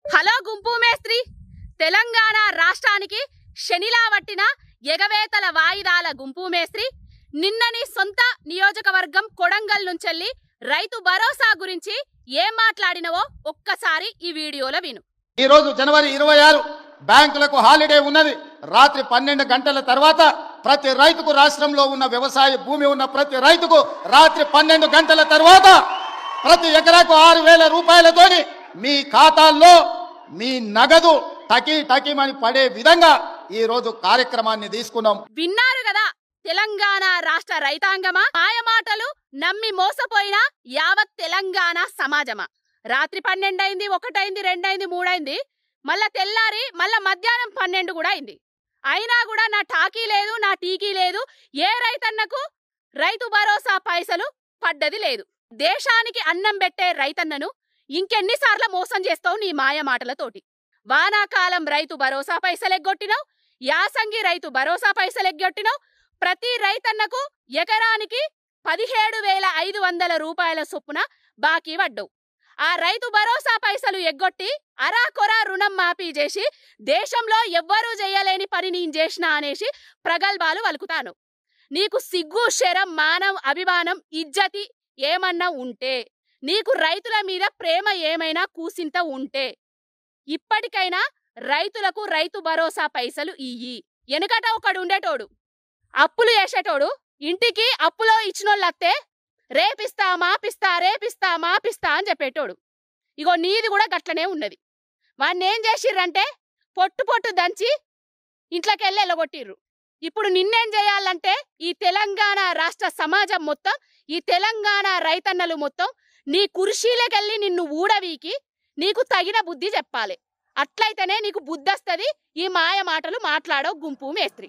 Hello గుంపు మేస్త్రి, తెలంగాణ రాష్ట్రానికి శనిలా వట్టిన ఎగవేతల వాయిదాల గుంపు మేస్త్రి నిన్నని సొంత నియోజకవర్గం కొడంగల్ నుంచెల్లి రైతు భరోసా గురించి ఏం మాట్లాడినవో ఒక్కసారి ఈ వీడియోలో విను. ఈ రోజు జనవరి 26 బ్యాంకులకు హాలిడే ఉన్నది. రాత్రి 12 గంటల తర్వాత ప్రతి రైతుకు, రాష్ట్రంలో ఉన్న వ్యవసాయ భూమి ఉన్న ప్రతి రైతుకు రాత్రి 12 గంటల తర్వాత ప్రతి ఎకరాకు 6,000 రూపాయలతోని మీ ఖాతాల్లో మీ నగదు టకీమని పడే విధంగా ఈ రోజు కార్యక్రమాన్ని తీసుకున్నాం. విన్నారు కదా తెలంగాణ రాష్ట్ర రైతాంగమా? మాయమాటలు నమ్మి మోసపోయిన యావత్ తెలంగాణ సమాజమా? రాత్రి 12 అయింది, 1 అయింది, 2 అయింది, 3 అయింది, మళ్ళా తెల్లారి మళ్ళా మధ్యాహ్నం 12 కూడా అయింది. అయినా కూడా నా టాకీ లేదు, నా టీకీ లేదు, ఏ రైతన్నకు రైతు భరోసా పైసలు పడ్డది లేదు. దేశానికి అన్నం పెట్టే రైతన్నను ఇంకెన్నిసార్లు మోసం చేస్తావు నీ మాయ మాటలతోటి? వానాకాలం రైతు భరోసా పైసలు ఎగ్గొట్టినావు, యాసంగి రైతు భరోసా పైసలు ఎగ్గొట్టినావు. ప్రతి రైతన్నకు ఎకరానికి 17,500 రూపాయల చొప్పున బాకీ పడ్డావు. ఆ రైతు భరోసా పైసలు ఎగ్గొట్టి అరాకొరా రుణం మాఫీ చేసి దేశంలో ఎవ్వరూ చేయలేని పని నేను చేసినా అనేసి ప్రగల్భాలు వలుకుతాను. నీకు సిగ్గు, శరం, మానం, అభిమానం, ఇజ్జతి ఏమన్నా ఉంటే, నీకు రైతుల మీద ప్రేమ ఏమైనా కూసింత ఉంటే ఇప్పటికైనా రైతులకు రైతు భరోసా పైసలు ఇయ్యి. వెనకట ఒకడు ఉండేటోడు, అప్పులు చేసేటోడు, ఇంటికి అప్పులో ఇచ్చినోళ్ళత్తే రేపిస్తా మాపిస్తా రేపిస్తా మాపిస్తా అని చెప్పేటోడు. ఇగో నీది కూడా గట్లనే ఉన్నది. వాడిని ఏం చేసిర్రంటే పొట్టు దంచి ఇంట్లోకెళ్ళి ఎల్లగొట్టిర్రు. ఇప్పుడు నిన్నేం చేయాలంటే ఈ తెలంగాణ రాష్ట్ర సమాజం మొత్తం, ఈ తెలంగాణ రైతన్నలు మొత్తం నీ కుర్చీలకెళ్ళి నిన్ను ఊడవీకి నీకు తగిన బుద్ధి చెప్పాలి. అట్లయితేనే నీకు బుద్ధి వస్తుంది. ఈ మాయ మాటలు మాట్లాడో గుంపు మేస్త్రి.